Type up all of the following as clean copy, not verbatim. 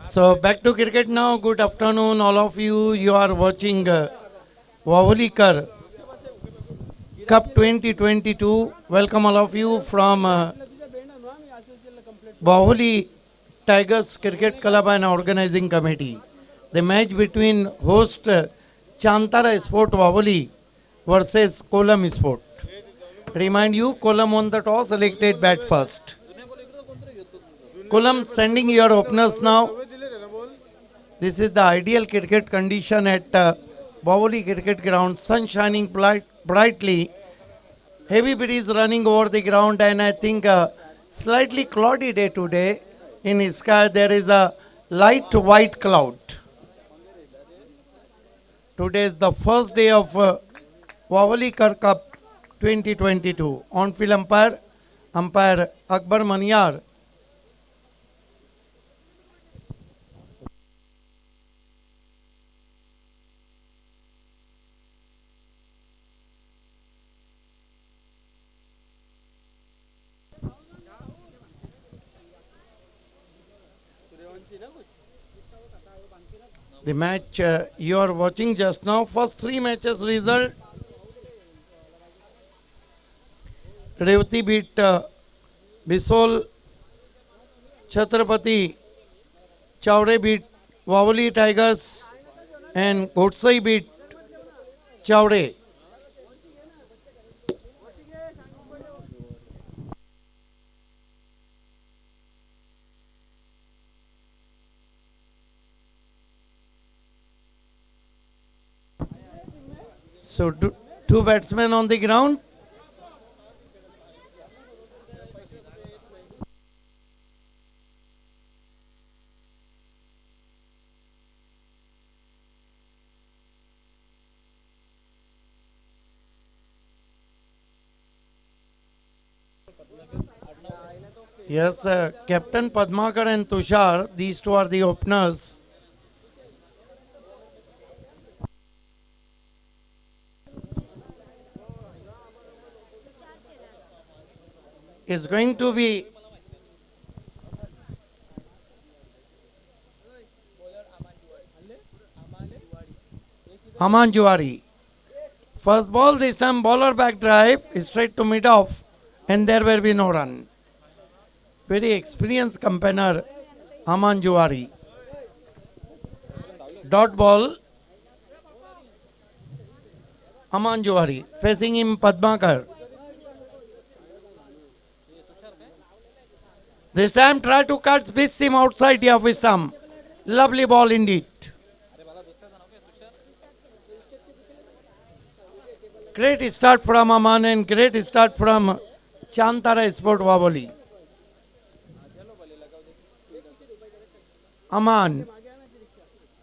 So back to cricket now. Good afternoon, all of you. You are watching Wavulikar Cup 2022. Welcome all of you from Bahuli Tigers Cricket Club and Organizing Committee. The match between host Chantara Sport Wavuli versus Kolam Sport. Remind you, Kolam won the toss, selected bat first. Kolam sending your openers now. This is the ideal cricket condition at Bawali Cricket Ground. Sun shining brightly. Heavy breeze running over the ground, and I think slightly cloudy day today. In sky there is a light white cloud. Today is the first day of Bawali Cup 2022. On-field umpire Akbar Maniyar. The match you are watching just now, first three matches result. Revati beat Bisol, Chhatrapati Chowre beat Wavali Tigers, and Kotsai beat Chowre. So two batsmen on the ground. Yes, Captain Padmakar and Tushar, these two are the openers. Is going to be Aman Juari. First ball, this time bowler back drive, straight to mid off, and there will be no run. Very experienced campaigner, Aman Juari. Dot ball, Aman Juari. Facing him, Padmakar. This time try to cut this seam outside the off stump. Lovely ball indeed. Great start from Aman and great start from Chantara Sport Wavali. Aman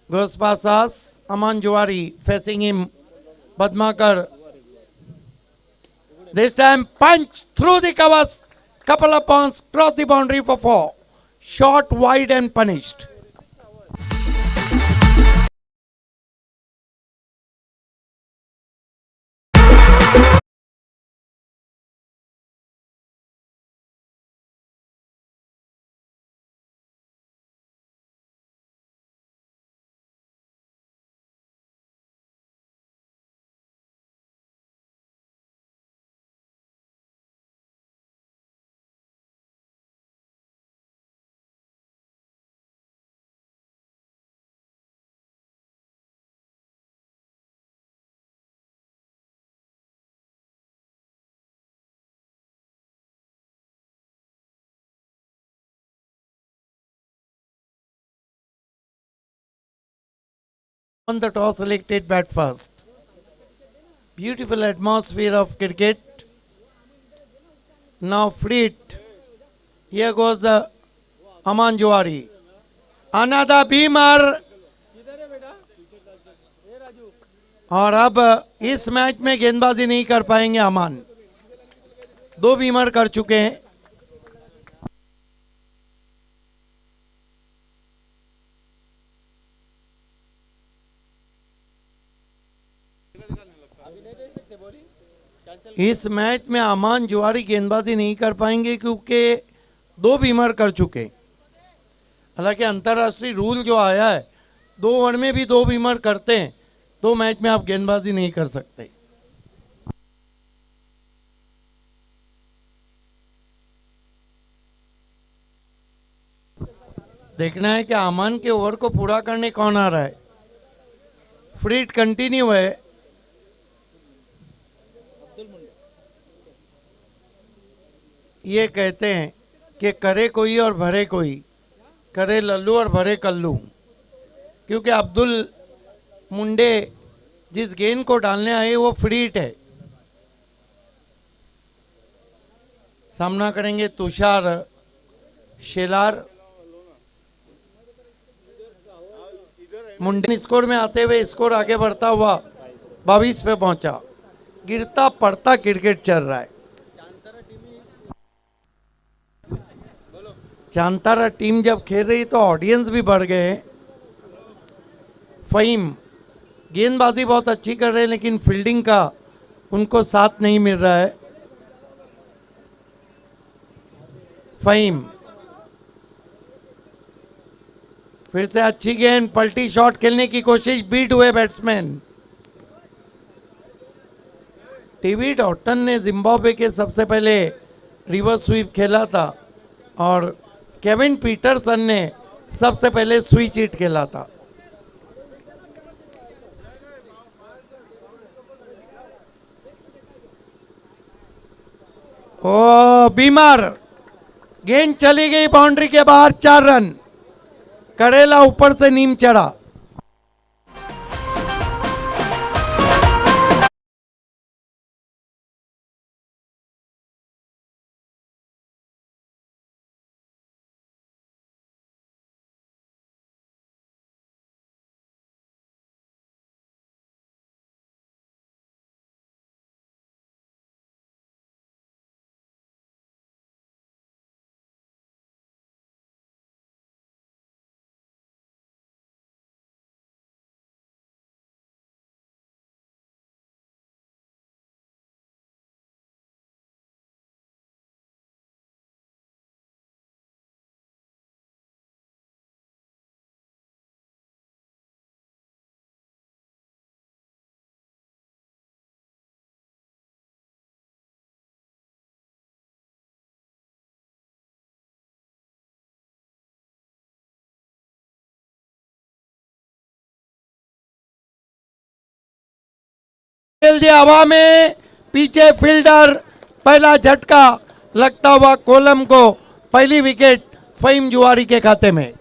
goes past us. Aman Juari facing him. Padmakar. This time punch through the covers. Couple of pounds, cross the boundary for 4. Shot wide and punished. On the toss, selected bat first. Beautiful atmosphere of cricket. Now Fleet. Here goes the Aman Juari. Another beamer. और अब इस match में गेंदबाजी नहीं कर पाएंगे अमान. 2 Beamer कर चुके हैं. इस मैच में अमान जुआरी गेंदबाजी नहीं कर पाएंगे क्योंकि 2 बीमर कर चुके. हालांकि अंतर्राष्ट्रीय रूल जो आया है 2 ओवर में भी 2 बीमर करते हैं, 2 मैच में आप गेंदबाजी नहीं कर सकते। देखना है कि आमान के ओवर को पूरा करने कौन आ रहा है। फ्रीट कंटिन्यू है। ये कहते हैं कि करे कोई और भरे कोई, करे लल्लू और भरे कल्लू, क्योंकि अब्दुल मुंडे जिस गेंद को डालने आए वो फ्रीट है। सामना करेंगे तुषार शेलार। मुंडे स्कोर में आते हुए स्कोर आगे बढ़ता हुआ 22 पे पहुंचा। गिरता पड़ता क्रिकेट चल रहा है। चांतारा टीम जब खेल रही तो ऑडियंस भी बढ़ गए। फ़हीम गेंदबाजी बहुत अच्छी कर रहे हैं, लेकिन फील्डिंग का उनको साथ नहीं मिल रहा है। फ़हीम फिर से अच्छी गेंद, पलटी शॉट खेलने की कोशिश, बीट हुए बैट्समैन। टीवी डॉटन ने जिम्बाब्वे के सबसे पहले रिवर्स स्वीप खेला था और केविन पीटरसन ने सबसे पहले स्विच हिट खेला था। ओ बीमार, गेंद चली गई बाउंड्री के बाहर, 4 रन। करेला ऊपर से नीम चढ़ा। खेल दिया हवा में, पीछे फील्डर, पहला झटका लगता हुआ कोलम को, पहली विकेट फ़हीम जुआरी के खाते में।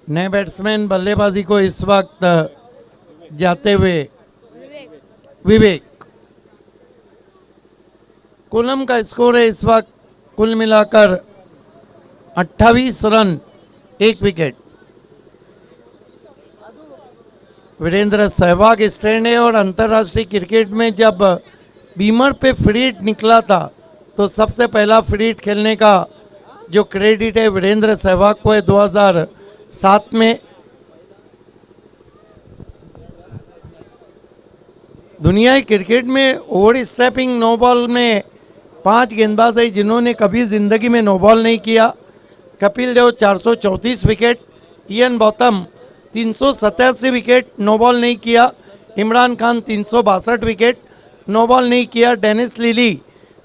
नए बैट्समैन बल्लेबाजी को इस वक्त जाते हुए विवेक। कोलम का स्कोर है इस वक्त कुल मिलाकर 28 run, 1 wicket. Virender Sehwag stand है और अंतर्राष्ट्रीय क्रिकेट में जब बीमर पे फ्रीट निकला था तो सबसे पहला फ्रीट खेलने का जो क्रेडिट है वीरेंद्र सहवाग को है 2007 में। दुनियाई क्रिकेट में ओवर स्टेपिंग नो बॉल में 5 गेंदबाज है जिन्होंने कभी जिंदगी में नो बॉल नहीं किया। Kapil Dev 434 wicket, Ian Botham 387 wicket, no ball नहीं किया। Imran Khan 362 wicket, no ball नहीं किया। Dennis Lillee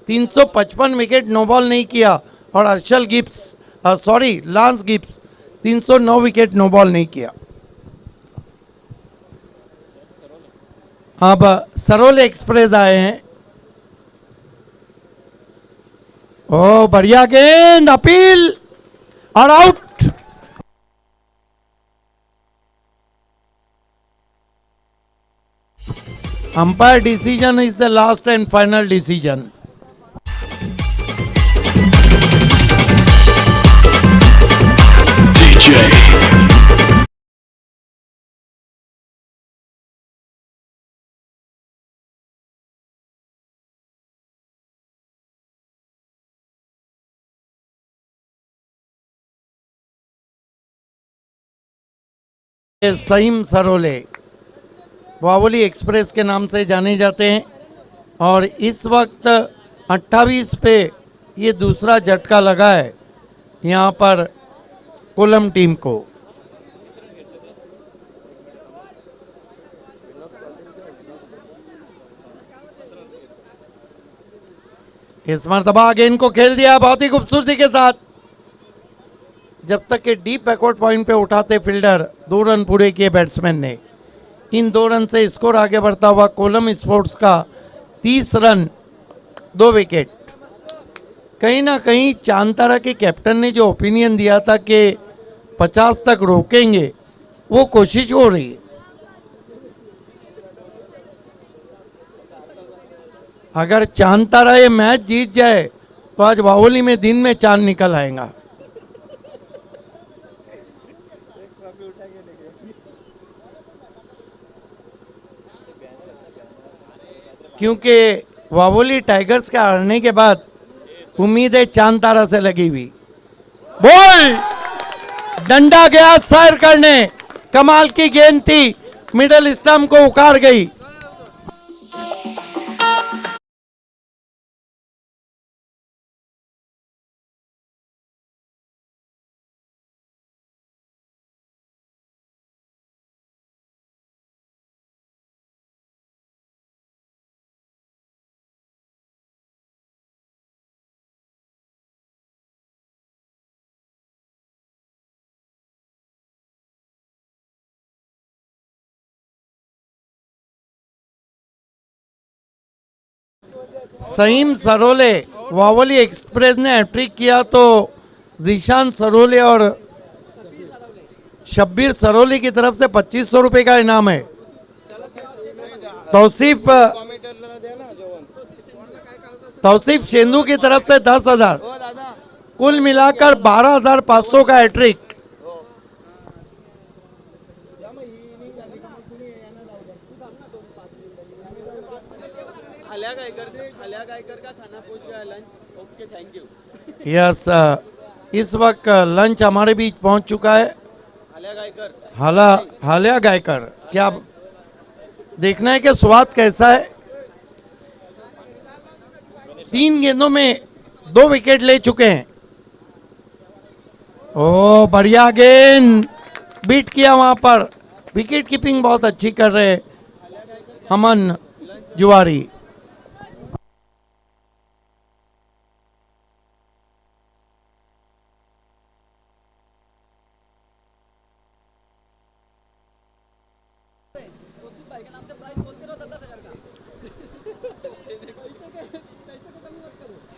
355 wicket, no ball नहीं किया। और अर्शल Gibbs Lance Gibbs 309 wicket, no ball नहीं किया। अब सरोल एक्सप्रेस आए हैं। ओ बढ़िया गेंद, अपील और out. Umpire decision is the last end final decision. DJ ये सईम सरोले वावली एक्सप्रेस के नाम से जाने जाते हैं और इस वक्त 28 पे ये दूसरा झटका लगा है यहाँ पर कोलम टीम को। इस मरतबा गेंद को खेल दिया बहुत ही खूबसूरती के साथ। जब तक के डीप बैकवर्ड पॉइंट पे उठाते फील्डर 2 रन पूरे किए बैट्समैन ने। इन 2 रन से स्कोर आगे बढ़ता हुआ कोलम स्पोर्ट्स का 30 रन 2 विकेट। कहीं ना कहीं चांतारा के कैप्टन ने जो ओपिनियन दिया था कि 50 तक रोकेंगे, वो कोशिश हो रही है। अगर चांतारा ये मैच जीत जाए तो आज बावली में दिन में चांद निकल आएगा। क्योंकि वावोली टाइगर्स के हारने के बाद उम्मीद है चांद तारा से लगी हुई। बॉल डंडा गया सैर करने, कमाल की गेंद थी, मिडल स्टंप को उखाड़ गई। सईम सरोले वावली एक्सप्रेस ने हैट्रिक किया तो जीशान सरोले और शब्बीर सरोले की तरफ से 2500 रुपए का इनाम है। तौसीफ तौसीफ शेंदू की तरफ से 10,000, कुल मिलाकर 12,500 का हैट्रिक। यस, इस वक्त लंच हमारे बीच पहुंच चुका है। हालिया गायकर, क्या देखना है कि स्वाद कैसा है। 3 गेंदों में 2 विकेट ले चुके हैं। ओ बढ़िया गेंद, बीट किया वहां पर। विकेट कीपिंग बहुत अच्छी कर रहे हैं अमन जुआरी।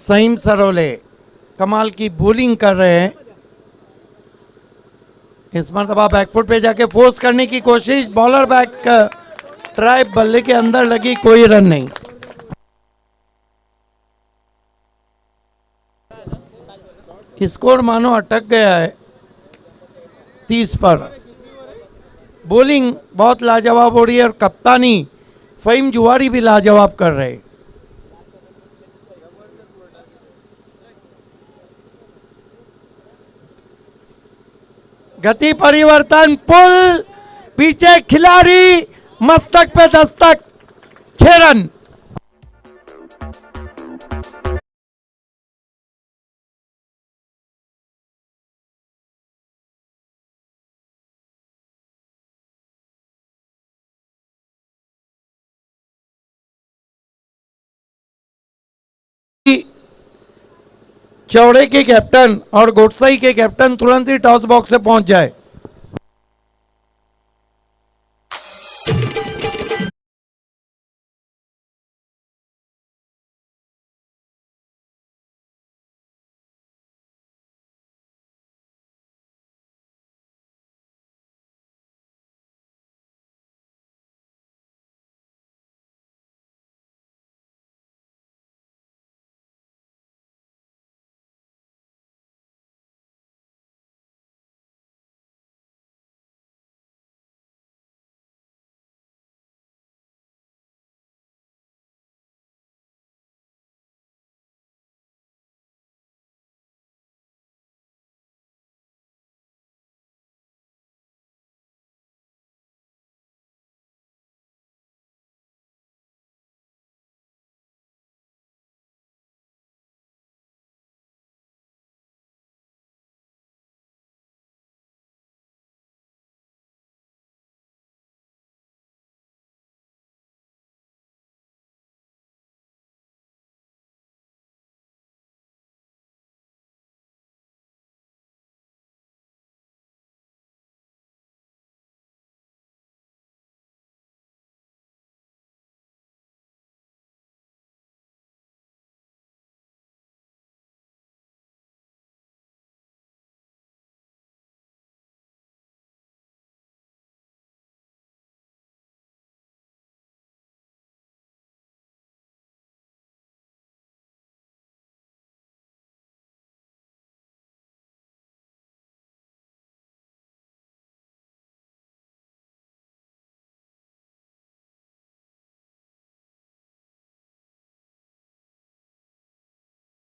सईम सरोले कमाल की बॉलिंग कर रहे हैं। इस मरतबा बैकफुट पे जाके फोर्स करने की कोशिश, बॉलर बैक ट्राइब, बल्ले के अंदर लगी, कोई रन नहीं। स्कोर मानो अटक गया है 30 पर। बॉलिंग बहुत लाजवाब हो रही है और कप्तानी फहीम जुआरी भी लाजवाब कर रहे हैं। गति परिवर्तन, पुल, पीछे खिलाड़ी, मस्तक पे दस्तक, 6 रन। चौड़े के कैप्टन और गोटसाई के कैप्टन तुरंत ही टॉस बॉक्स से पहुंच जाए।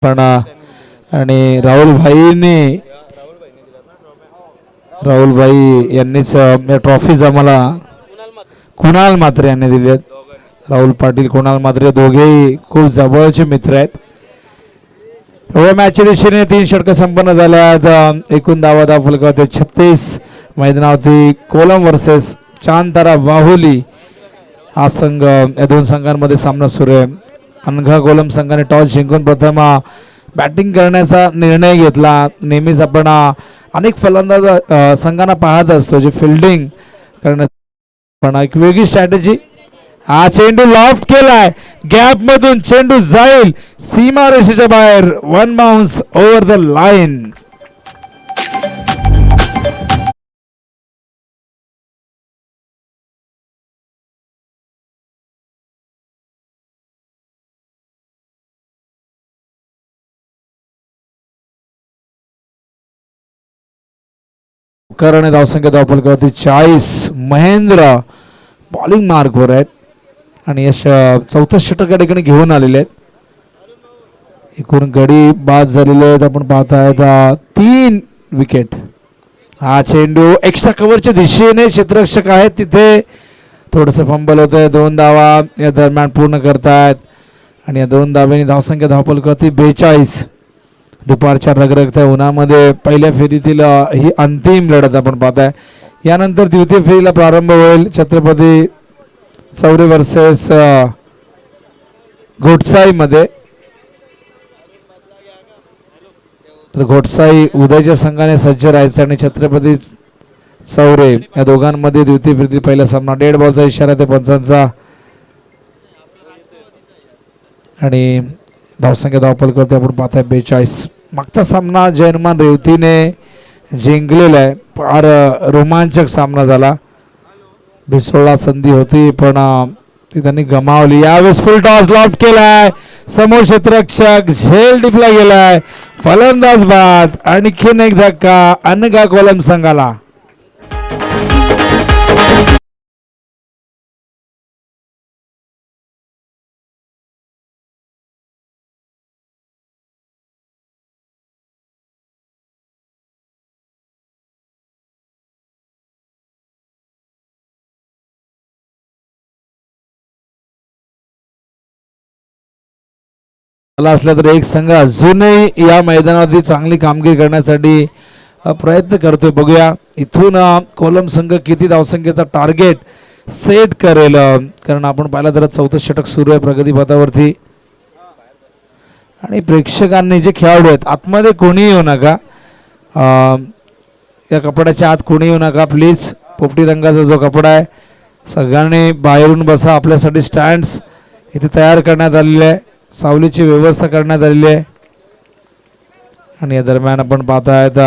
पण आणि राहुल भाई यांनीच ट्रॉफीज आम्हाला कुणाल म्हात्रे यांनी दिली आहेत. राहुल पाटील कुणाल म्हात्रे दोघेही खूप जवळचे मित्र आहेत. एवढ्या मॅचच्या दिशेने 3 षटकं संपन्न झाल्यात. एकूण धावा फलकावरती 36. मैदानावरती कोलम वर्सेस चांतारा बाहुली हा संघ, या दोन संघांमध्ये सामना सुरू आहे. अनघा कोलम संघाने टॉस जिंकून प्रथम बॅटिंग करण्याचा निर्णय घेतला. नेहमीच आपण अनेक फलंदाज संघांना पाहत असतो जे फिल्डिंग करण्यात, पण एक वेगळी स्ट्रॅटेजी. हा चेंडू लॉफ्ट केलाय, गॅप मधून चेंडू जाईल सीमा रेषेच्या बाहेर. 1 बाउन्स ओव्हर द लाईन. करणे धावसंख्या धावफलकावरती 40. महेंद्र बॉलिंग मार्कवर आहेत आणि यश चौथं षटक या ठिकाणी घेऊन आलेले आहेत. एकूण गडी बाद झालेले आहेत आपण पाहतायत 3 विकेट. हा चेंडू एक्स्ट्रा कव्हरच्या दिशेने क्षेत्ररक्षक आहेत तिथे थोडस फंबल होत आहे. 2 धावा या दरम्यान पूर्ण करतायत आणि या 2 धाव्यांनी धावसंख्या धावफलकावरती 42. दुपारच्या रगरगत्या उन्हामध्ये पहिल्या फेरीतील ही अंतिम लढत आपण पाहताय. यानंतर द्वितीय फेरीला प्रारंभ होईल. छत्रपती चौरे वर्सेस घोटसाई मध्ये. तर घोटसाई उदयच्या संघाने सज्ज राहायचं आणि छत्रपती चौरे या दोघांमध्ये द्वितीय फेरीतील पहिला सामना. डेड बॉलचा इशारा ते पंचांचा आणि धावसंख्या धावफलकावरती आपण पाहताय 42. मागचा सामना जयनुमान रेवतीने जिंकलेला आहे. फार रोमांचक सामना झाला. बिसोळा संधी होती पण ती त्यांनी गमावली. यावेळेस फुल टॉस लॉफ्ट केलाय, समोर क्षेत्ररक्षक झेल टिपला गेलाय, फलंदाज बाद. आणखीन एक धक्का अनघा कोलम संघाला. असला तर एक संघ अजूनही या मैदानावरती चांगली कामगिरी करण्यासाठी प्रयत्न करतोय. बघूया इथून कोलम संघ किती धावसंख्येचा टार्गेट सेट करेल. कारण आपण पाहिलं तर चौथं षटक सुरू आहे प्रगतीपथावरती आणि प्रेक्षकांनी जे खेळाडू आहेत आतमध्ये कोणी येऊ नका. या कपड्याच्या आत कोणी येऊ नका प्लीज. पोपटी रंगाचा जो कपडा आहे सगळ्यांनी बाहेरून बसा. आपल्यासाठी स्टँड्स इथे तयार करण्यात आलेले आहे, सावलीची व्यवस्था करण्यात आलेली आहे आणि या दरम्यान आपण पाहतायत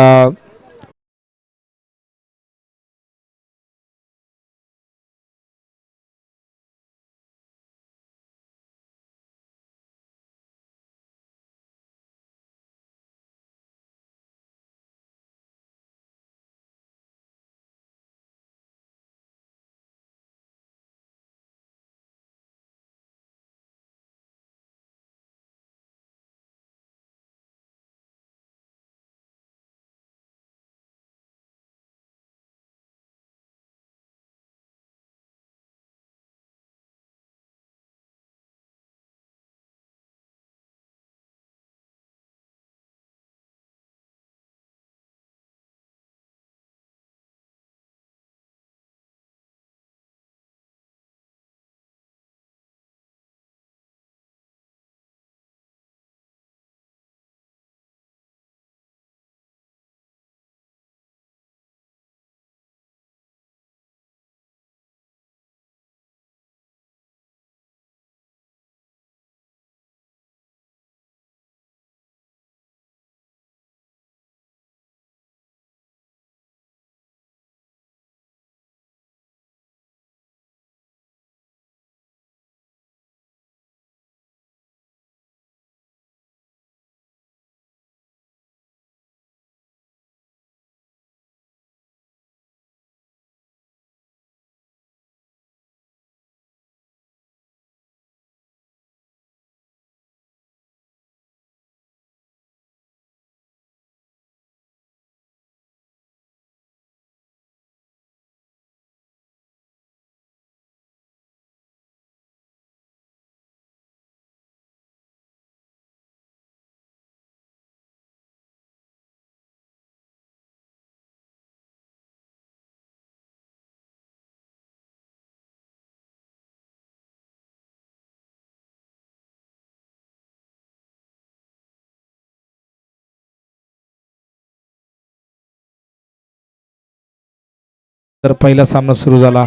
तर पहिला सामना सुरू झाला.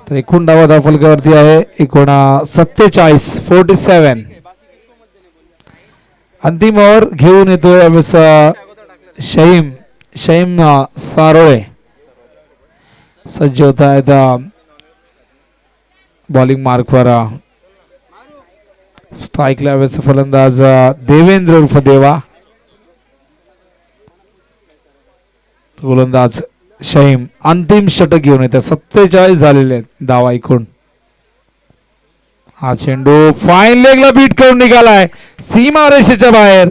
तर एकूण धावा धावफलकावरती आहे 47. अंतिम ओव्हर घेऊन येतोय यावेळेस शहीम सारोळे सज्ज होत आहेत बॉलिंग मार्कवर. स्ट्राईकला यावेळेस फलंदाज देवेंद्र उर्फ देवा, गोलंदाज शहीम. अंतिम षटक घेऊन येते. 47 झालेले आहेत धावा ऐकून. हा चेंडू फाईन लेगला बीट करून निघालाय सीमा रेषेच्या बाहेर,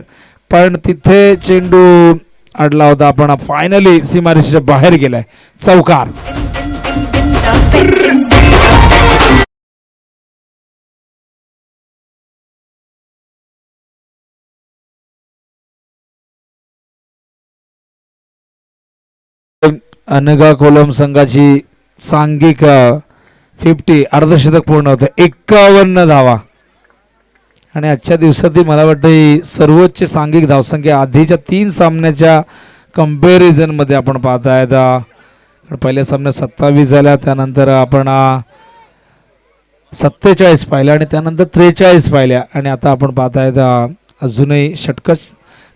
पण तिथे चेंडू अडला होता, पण फायनली सीमा रेषेच्या बाहेर गेलाय. चौकार. अनगा कोलम संघाची सांघिक 50 अर्धशतक पूर्ण होतं. 51 धावा आणि आजच्या दिवसातील मला वाटतं ही सर्वोच्च सांघिक धावसंख्या आधीच्या 3 सामन्याच्या कंपॅरिझन मध्ये आपण पाहतायत. पहिल्या सामन्यात 27 झाल्या, त्यानंतर आपण 47 पाहिल्या आणि त्यानंतर 43 पाहिल्या आणि आता आपण पाहतायत अजूनही षटक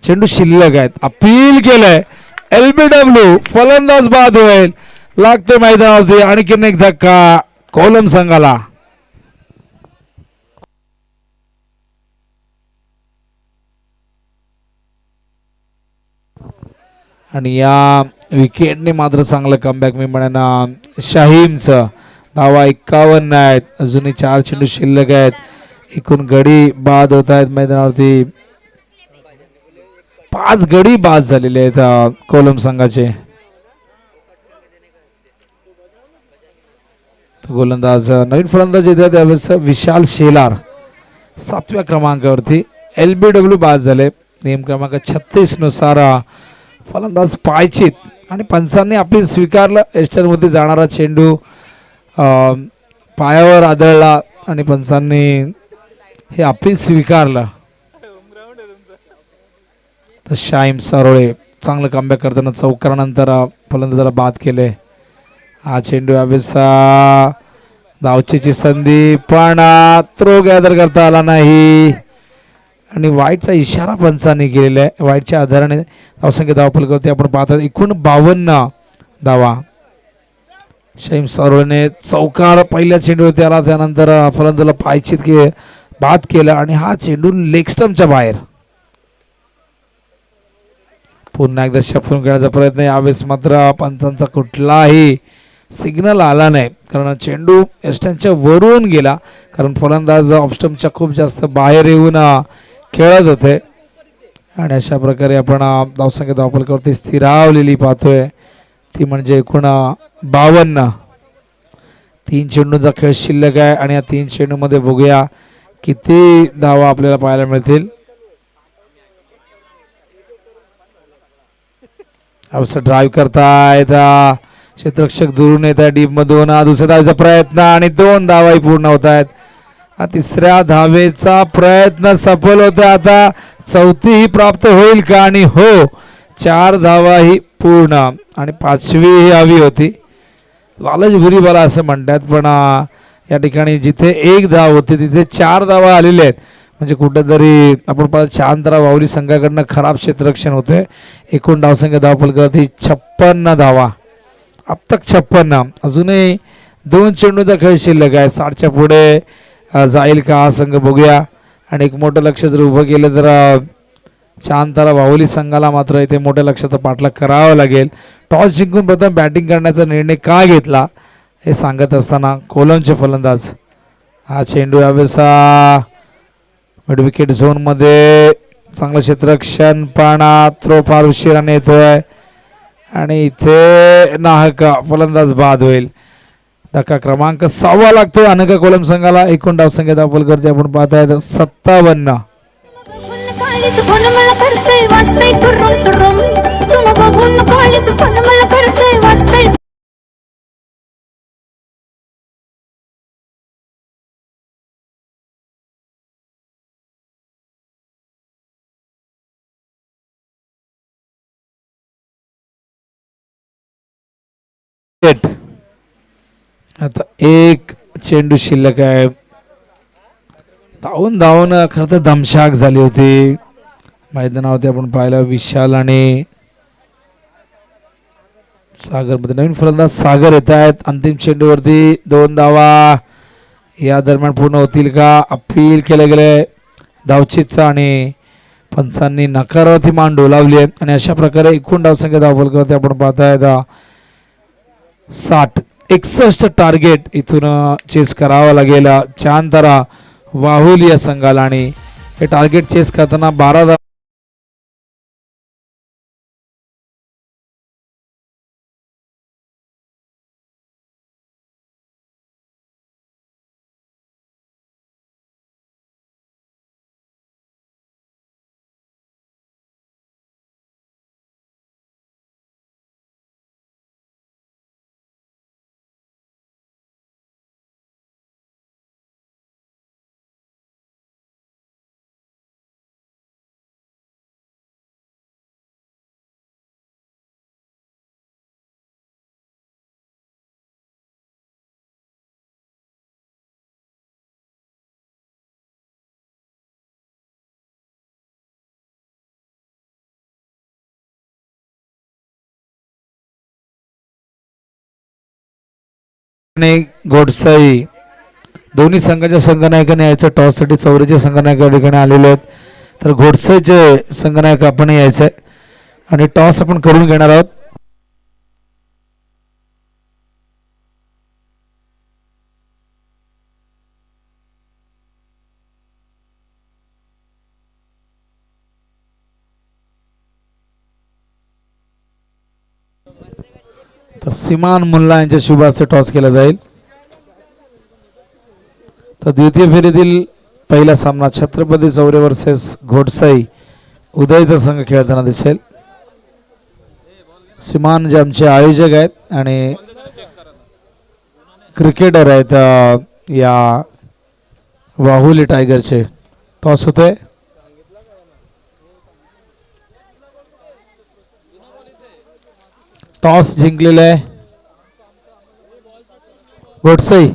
चेंडू शिल्लक आहेत. अपील केलंय LBW, फलंदाज बाद होईल. लागते मैदानावरती आणखीन एक धक्का कोलम संघाला. आणि या विकेटने मात्र चांगलं कमबॅक मी म्हणेन शाहीमचं. धावा 51 आहेत, अजूनही 4 चेंडू शिल्लक आहेत. एकूण गडी बाद होत आहेत मैदानावरती. 5 गडी बाद झालेले आहेत कोलम संघाचे. गोलंदाज नवीन फलंदाज येतात त्यावेळेस विशाल शेलार 7व्या क्रमांकावरती. LBW बाद झाले. नियम क्रमांक 36 नुसार फलंदाज पायचित आणि पंचांनी अपील स्वीकारलं. एस्टरमध्ये जाणारा चेंडू पायावर आदळला आणि पंचांनी हे अपील स्वीकारलं. तर शाहीम सारोळे चांगलं कमबॅक करताना चौकारानंतर फलंदाजाला बाद केले. हा चेंडू यावेळेस धावचीची संधी, पण थ्रो गॅदर करता आला नाही आणि वाईटचा इशारा पंचांनी केलेला आहे. वाईटच्या आधाराने धावसंख्या धावफलकावरती आपण पाहतात एकूण 52 धावा. शाहीम सारोळेने चौकार पहिल्या चेंडूवरती आला, त्यानंतर फलंदाजाला पायचित बाद केलं आणि हा चेंडू लेग स्टंपच्या बाहेर. पुन्हा एकदा शफून खेळण्याचा प्रयत्न. यावेळेस मात्र पंचांचा कुठलाही सिग्नल आला नाही, कारण चेंडू एस्टनच्या वरून गेला, कारण फलंदाज ऑफस्टंपच्या खूप जास्त बाहेर येऊन खेळत होते. आणि अशा प्रकारे आपण धावसंख्या धावफलकावरती स्थिरावलेली पाहतोय, ती म्हणजे एकूण 52. 3 चेंडूंचा खेळ शिल्लक आहे आणि या 3 चेंडूमध्ये बघूया किती धावा आपल्याला पाहायला मिळतील. ड्राईव्ह करतायत क्षेत्ररक्षक दुरून येत आहे डीप मधून. दुसऱ्या धावेचा प्रयत्न आणि 2 धावाही पूर्ण होत आहेत. तिसऱ्या धावेचा प्रयत्न सफल होता. आता चौथीही प्राप्त होईल का? आणि हो, 4 धावाही पूर्ण आणि 5वी ही हवी होती. लालच बुरी बाला असं म्हणतात, पण या ठिकाणी जिथे 1 धाव होती तिथे 4 धावा आलेल्या आहेत. म्हणजे कुठेतरी आपण पाहतो शांतराव वावरी संघाकडनं खराब क्षेत्ररक्षण होते. एकूण धावसंख्या धावफलकावरती 56 धावा. अब तक 56. अजूनही 2 चेंडूचा खेळ शिल्लक आहे. 60च्या पुढे जाईल का हा संघ, बघूया. आणि एक मोठं लक्ष जर उभं केलं तर शांतराव वाहुली संघाला मात्र इथे मोठ्या लक्षाचा पाठलाग करावा लागेल. टॉस जिंकून प्रथम बॅटिंग करण्याचा निर्णय का घेतला हे सांगत असताना कोलमचे फलंदाज. हा चेंडू यावेळेस मिड विकेट झोन मध्ये चांगलं क्षेत्ररक्षण, पण थ्रो फार उशिराने येतोय आणि इथे नाहक फलंदाज बाद होईल. धक्का क्रमांक 6 लागतो अनघा कोलम संघाला. एकूण धावसंख्या धावफलकावरती आपण पाहताय 57. एट. आता एक चेंडू शिल्लक आहे. धावून धावून खरं तर दमशाक झाली होती मैदानावरती. आपण पाहिलं विशाल आणि सागर मध्ये नवीन फलंदाज सागर येत आहेत. अंतिम चेंडूवरती 2 धावा या दरम्यान पूर्ण होतील का? अपील केले गेले धावचीतचा आणि पंचांनी नकारावरती मान डोलावली आहे. आणि अशा प्रकारे एकूण धावसंख्या धावफलकावरती आपण पाहताय 60-61 टार्गेट इथून चेस करावा लागेल चांतारा वाहुली या संघाला. आणि हे टार्गेट चेस करताना 12 धावा गोडसाई दोन्ही संघाच्या संघनायकाने यायचं टॉससाठी. चौऱ्याच्या संघनायक या ठिकाणी आलेले आहेत. तर घोडसाईचे संघनायक आपण यायचंय आणि टॉस आपण करून घेणार आहोत. तर सिमान मुल्ला यांच्या शुभ हस्ते टॉस केला जाईल. तर द्वितीय फेरीतील पहिला सामना छत्रपती चौरे वर्सेस घोडसाई उदयचा संघ खेळताना दिसेल. सिमान जे आमचे आयोजक आहेत आणि क्रिकेटर आहेत या वाहुली टायगरचे. टॉस होते. टॉस जिंकलेला आहे घोडसाई.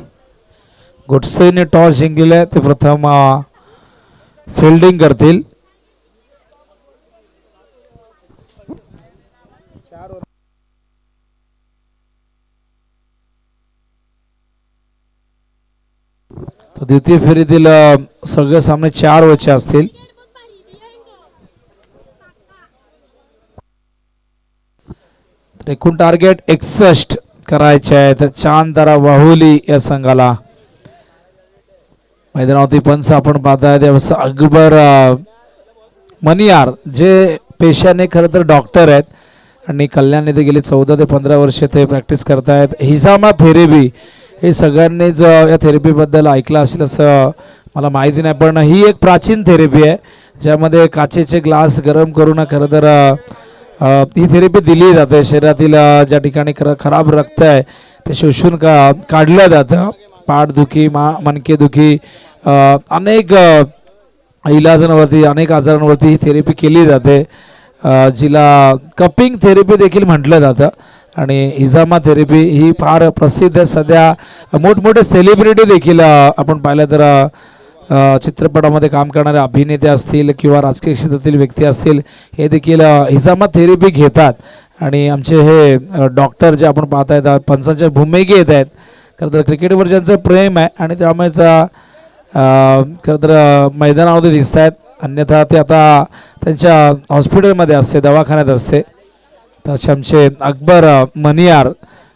घोडसाईने टॉस जिंकलेला आहे. ते प्रथम फिल्डिंग करतील. तर द्वितीय फेरीतील सगळे सामने 4 ओव्हरचे असतील. एकूण टार्गेट 61 करायचे आहे. तर चांतारा वाहुली या संघाला मैदानावरती पंच आपण पाहताय त्यावेळेस अकबर मनियार जे पेशाने खरं तर डॉक्टर आहेत आणि कल्याण येथे गेली 14 ते 15 वर्षे ते प्रॅक्टिस करतायत. हिजामा थेरपी हे सगळ्यांनीच या थेरपीबद्दल ऐकलं असेल असं मला माहिती नाही, पण ही एक प्राचीन थेरपी आहे ज्यामध्ये काचेचे ग्लास गरम करून खरं तर ही थेरपी दिली जाते. शरीरातील ज्या ठिकाणी खराब रक्त आहे ते शोषून काढलं जातं. पाठदुखी मणकेदुखी अनेक इलाजांवरती अनेक आजारांवरती ही थेरपी केली जाते जिला कपिंग थेरपी देखील म्हटलं जातं. आणि हिजामा थेरपी ही फार प्रसिद्ध सध्या मोठमोठे सेलिब्रिटी देखील आपण पाहिलं तर चित्रपटामध्ये काम करणारे अभिनेते असतील किंवा राजकीय क्षेत्रातील व्यक्ती असतील हे देखील हिजामा थेरपी घेतात. आणि आमचे हे डॉक्टर जे आपण पाहत आहेत पंचांच्या भूमिके येत आहेत. खरं तर क्रिकेटवर ज्यांचं प्रेम आहे आणि त्यामुळेच खरं तर मैदानामध्ये दिसत आहेत. अन्यथा ते आता त्यांच्या हॉस्पिटलमध्ये असते, दवाखान्यात असते. तर आमचे अकबर मनियार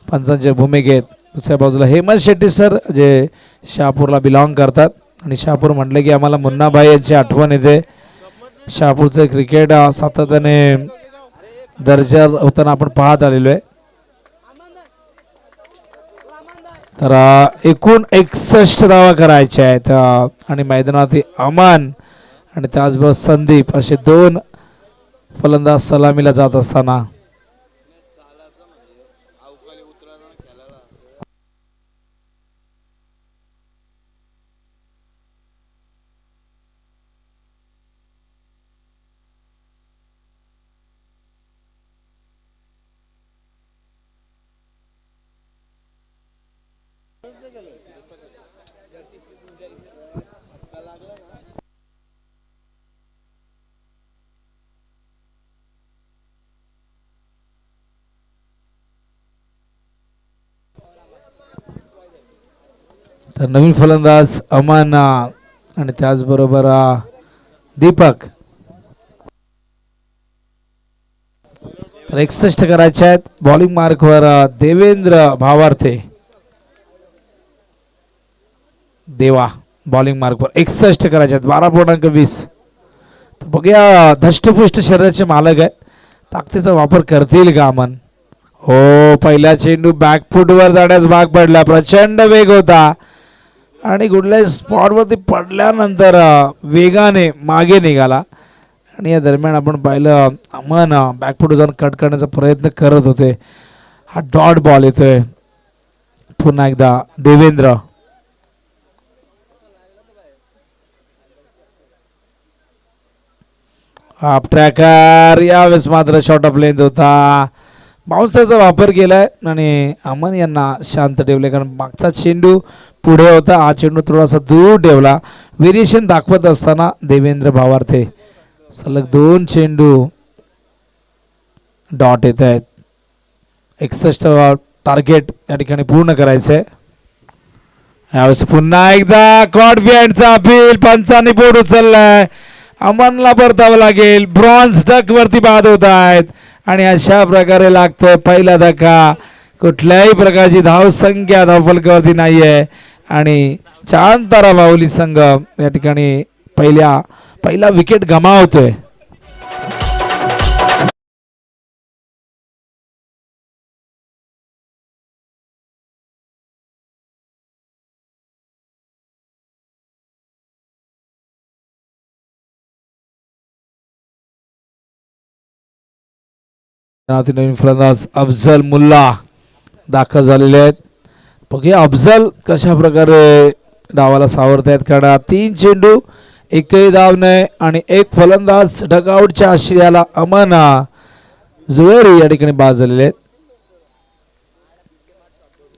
पंचांच्या भूमिकेत. दुसऱ्या बाजूला हेमंत शेट्टी सर जे शहापूरला बिलॉंग करतात आणि शहापूर म्हटलं की आम्हाला मुन्नाभाई यांची आठवण येते. शहापूरचं क्रिकेट सातत्याने दर्जा होताना आपण पाहत आलेलो आहे. तर एकूण 61 धावा करायच्या आहेत आणि मैदानात अमान आणि त्याचबरोबर संदीप असे 2 फलंदाज सलामीला जात असताना तर नवीन फलंदाज अमन आणि त्याचबरोबर दीपक. तर 61 करायचे आहेत. बॉलिंग मार्कवर देवेंद्र भावार्थे. देवा बॉलिंग मार्कवर 61 करायचे आहेत. 12.20. तर बघूया धष्टपुष्ट शरीराचे मालक आहेत. ताकदीचा वापर करतील का अमन? हो, पहिला चेंडू बॅकफुटवर जाण्यास भाग पडला. प्रचंड वेग होता आणि कुठल्याही स्पॉटवरती पडल्यानंतर वेगाने मागे निघाला. आणि या दरम्यान आपण पाहिलं अमन बॅकफुट जाऊन कट करण्याचा प्रयत्न करत होते. हा डॉट बॉल येतोय. पुन्हा एकदा देवेंद्र. Half tracker. यावेळेस मात्र शॉर्ट ऑफ लेंथ होता. बाउन्सरचा वापर केलाय आणि अमन यांना शांत ठेवले, कारण मागचा चेंडू पुढे होता, हा चेंडू थोडासा दूर ठेवला. व्हेरिएशन दाखवत असताना देवेंद्र भावार्थे सलग 2 चेंडू डॉट येत आहेत. 61 टार्गेट या ठिकाणी पूर्ण करायचंय. यावेळेस पुन्हा एकदा कॉट बिहाइंडचा अपील. पंचांनी बोर्ड उचललाय. अमनला परतावं लागेल. ब्रॉन्झ डक वरती बाद होत आहेत आणि अशा प्रकारे लागतोय पहिला धक्का. कुठल्याही प्रकारची धावसंख्या धावफलकावरती नाहीये आणि चांतारा बाहुली संघ या ठिकाणी पहिला विकेट गमावतोय. नवीन फलंदाज अफजल मुल्ला दाखल झालेले आहेत. बघूया अफजल कशा प्रकारे डावाला सावरतायत. कारण 3 चेंडू एकही धाव नाही आणि एक फलंदाज डगआउटच्या आशियाला अमन जुवेरी या ठिकाणी बाद झालेले आहेत.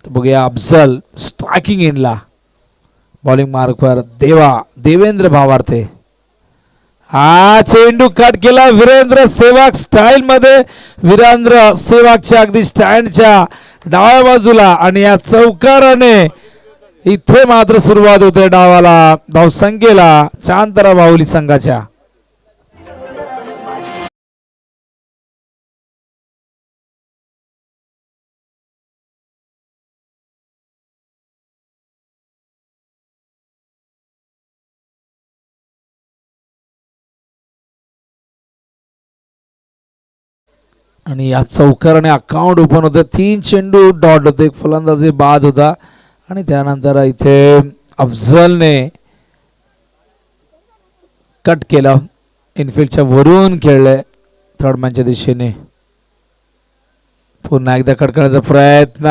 बघूया अफजल स्ट्रायकिंग इनला. बॉलिंग मार्कवर देवेंद्र भावार्थे. हा चेंडू कट केला वीरेंद्र सेवाग स्टाईल मध्ये. वीरेंद्र सेवागच्या अगदी स्टँडच्या डाव्या बाजूला आणि या चौकाराने इथे मात्र सुरुवात होते डावाला धावसंख्येला चांतारा बाहुली संघाच्या. आणि या चौकाराने अकाउंट ओपन होतं. 3 चेंडू डॉट होते. एक फलंदाजी बाद होता आणि त्यानंतर इथे अफजलने कट केलं. इनफिल्डच्या वरून खेळले थर्ड मॅनच्या दिशेने. पुन्हा एकदा कट करण्याचा प्रयत्न.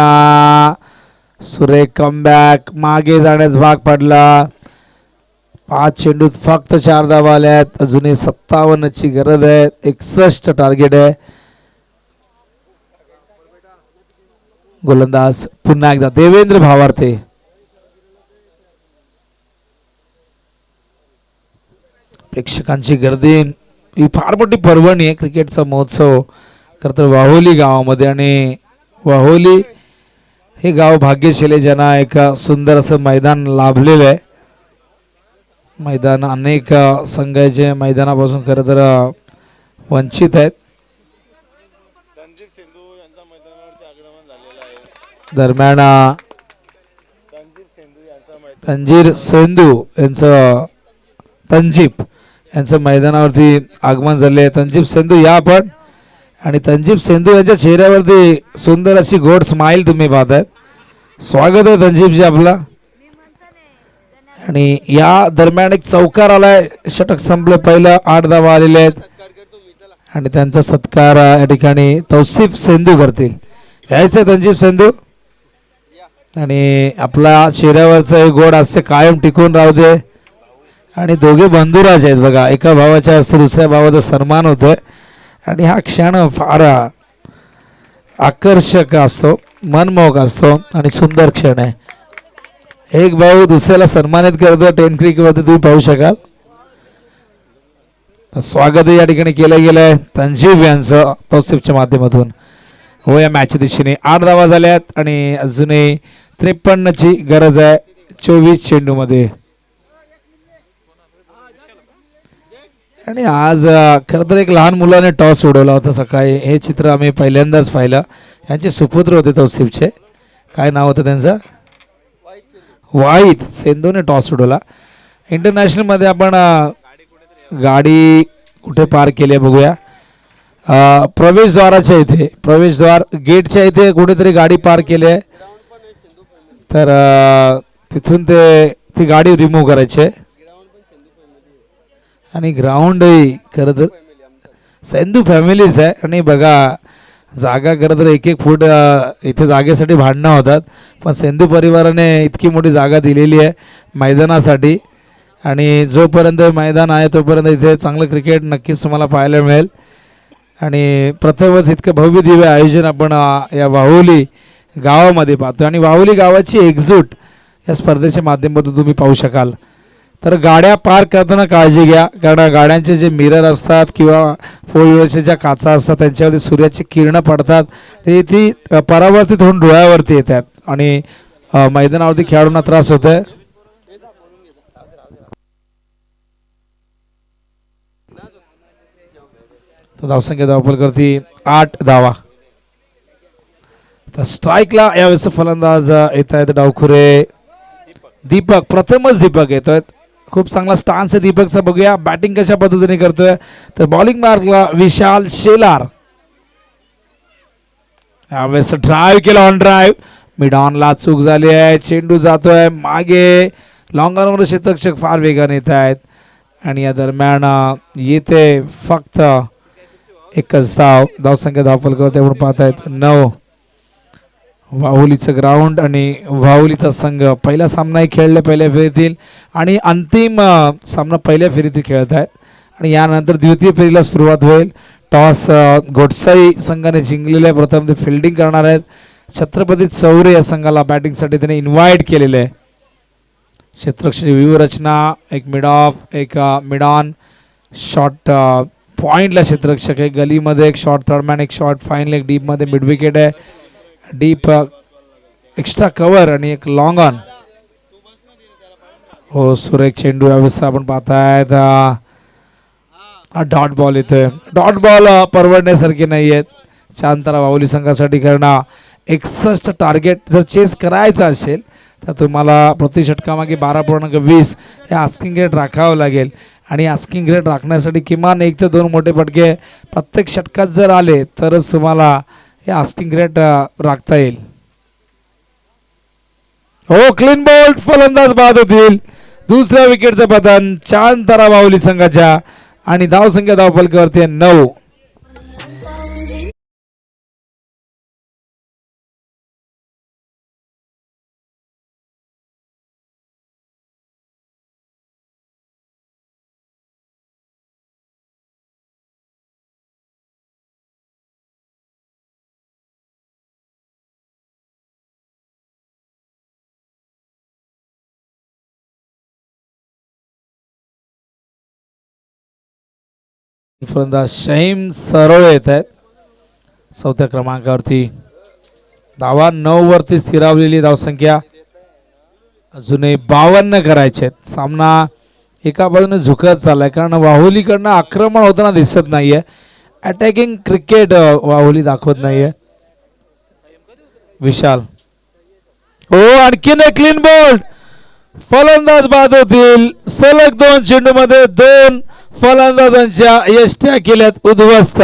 सुरेख कमबॅक. मागे जाण्यास भाग पडला. 5 चेंडूत फक्त 4 धावा आल्यात. अजूनही 57 ची गरज आहे. 61 टार्गेट आहे. गोलंदाज पुन्हा एकदा देवेंद्र भावार्थे. प्रेक्षकांची गर्दी ही फार मोठी पर्वणी आहे. क्रिकेटचा महोत्सव खरं तर वाहोली गावामध्ये आणि वाहोली हे गाव भाग्यशाली ज्यांना एक सुंदर असं मैदान लाभलेलं आहे. मैदान अनेक संघाचे मैदानापासून खरं तर वंचित आहेत. दरम्यान तंजीर सेंधू तंजीब यांचं मैदानावरती आगमन झाले. तंजीब सेंधू या आपण. आणि तंजीब सेंधू यांच्या चेहऱ्यावरती सुंदर अशी गोड स्माइल तुम्ही पाहतायत. स्वागत आहे तंजीबजी आपला. आणि या दरम्यान एक चौकार आलाय. षटक संपलं. पहिलं 8 धावा आलेले आहेत आणि त्यांचा सत्कार या ठिकाणी तौसिफ सेंधू करतील. यायचं तंजीब सेंधू आणि आपला चेहऱ्यावरचं हे गोड हास्य कायम टिकून राहू दे. आणि दोघे बंधुराज आहेत बघा. एका भावाच्या हस्ते दुसऱ्या भावाचा सन्मान होतोय आणि हा क्षण फार आकर्षक असतो, मनमोहक असतो आणि सुंदर क्षण आहे. एक भाऊ दुसऱ्याला सन्मानित करतो. 10 क्रिकेटमध्ये तुम्ही पाहू शकाल. स्वागत या ठिकाणी केलं गेलंय तंजीब यांचं तौसिफच्या माध्यमातून. हो, या मॅचच्या दिशेने 8 धावा झाल्यात आणि अजूनही 53 ची गरज आहे. 24 चेंडूमध्ये. आणि आज खरं तर एक लहान मुलाने टॉस उडवला होता सकाळी. हे चित्र आम्ही पहिल्यांदाच पाहिलं. यांचे सुपुत्र होते तौसिफचे, काय नाव होतं त्यांचं, वाईद सेंधूने टॉस उडवला. इंटरनॅशनलमध्ये आपण गाडी कुठे पार्क केली आहे बघूया. प्रवेशद्वाराच्या इथे, प्रवेशद्वार गेटच्या इथे कुठेतरी गाडी पार्क केली आहे. तर तिथून ती गाडी रिमूव्ह करायची आहे. आणि ग्राउंडही खरं तर सेंधू फॅमिलीच आहे. आणि बघा जागा खरं तर 1-1 फूट इथे जागेसाठी भांडणं होतात, पण सेंधू परिवाराने इतकी मोठी जागा दिलेली आहे मैदानासाठी. आणि जोपर्यंत मैदान आहे तोपर्यंत इथे चांगलं क्रिकेट नक्कीच तुम्हाला पाहायला मिळेल. आणि प्रथमच इतकं भव्य दिव्य आयोजन आपण या वाहुली गावामध्ये पाहतो. आणि वाहुली गावाची एकजूट या स्पर्धेच्या माध्यमातून तुम्ही पाहू शकाल. तर गाड्या पार्क करताना काळजी घ्या, कारण गाड्यांचे जे मिरर असतात किंवा फोर व्हीलरच्या ज्या काचा असतात त्यांच्यावरती सूर्याची किरणं पडतात, ती परावर्तित होऊन डोळ्यावरती येतात आणि मैदानावरती खेळाडूंना त्रास होत आहे. तर धावसंख्या धावफलकरती 8 धावा. तर स्ट्राईकला यावेळेस फलंदाज येत आहेत डावखुरे दीपक. प्रथमच दीपक येतोय, खूप चांगला स्टान्स आहे दीपकचा. बघूया बॅटिंग कशा पद्धतीने करतोय. तर बॉलिंग मार्कला विशाल शेलार. यावेळेस ड्राईव्ह केला, ऑन ड्राईव्ह, मिड ऑनला चूक झाली आहे. चेंडू जातोय मागे, लॉंग ऑनवर क्षेत्ररक्षक फार वेगाने येत आहेत. आणि या दरम्यान येते फक्त एकच धाव. धावसंख्या धावफलकावरती आपण पाहतायत 9. वाहुलीचं ग्राउंड आणि वाहुलीचा संघ पहिला सामनाही खेळले पहिल्या फेरीतील आणि अंतिम सामना पहिल्या फेरीतील खेळत आहेत. आणि यानंतर द्वितीय फेरीला सुरुवात होईल. टॉस गोडसाई संघाने जिंकलेले आहे. प्रथम ते फिल्डिंग करणार आहेत. छत्रपती चौरे या संघाला बॅटिंगसाठी त्याने इन्व्हाइट केलेले आहे. क्षेत्ररक्षक व्यूहरचना, एक मिड ऑफ, एक मिड ऑन, शॉर्ट पॉइंटला क्षेत्ररक्षक आहे, गलीमध्ये एक शॉर्ट थर्डमॅन, एक शॉर्ट फाईन लेग, डीपमध्ये मिड विकेट आहे, डीप एक्स्ट्रा कव्हर आणि एक लॉंग ऑन. हो सुरेख चेंडू यावेळेस आपण पाहतायत. डॉट बॉल येतोय. डॉट बॉल परवडण्यासारखे नाही आहेत. शांतरा वाहुली संघासाठी करणं 61 टार्गेट जर चेस करायचं असेल तर तुम्हाला प्रति षटकामागे 12.20 हे आस्किंग रेट राखावं लागेल. आणि आस्किंग रेट राखण्यासाठी किमान 1 ते 2 मोठे फटके प्रत्येक षटकात जर आले तरच तुम्हाला हे आस्किंग रेट राखता येईल. हो क्लीन बॉल्ड, फलंदाज बाद होतील. दुसऱ्या विकेटचं पतन शांतरा वाहुली संघाच्या. आणि धावसंख्या धावफलकावरती 9. फलंदाज शाहीम सरळ येत आहेत 4थ्या क्रमांकावरती. धावा 9 वरती स्थिरावलेली धावसंख्या. अजूनही 52 करायचे आहेत. सामना एका बाजूने झुकत चाललाय कारण वाहुलीकडनं आक्रमण होताना दिसत नाहीये. अटॅकिंग क्रिकेट वाहुली दाखवत नाहीये. विशाल, हो आणखीन एक क्लीन बोल्ड, फलंदाज बाद होतील. सलग 2 चेंडूमध्ये 2 फलंदाजांच्या यष्ट्या केल्यात उद्ध्वस्त.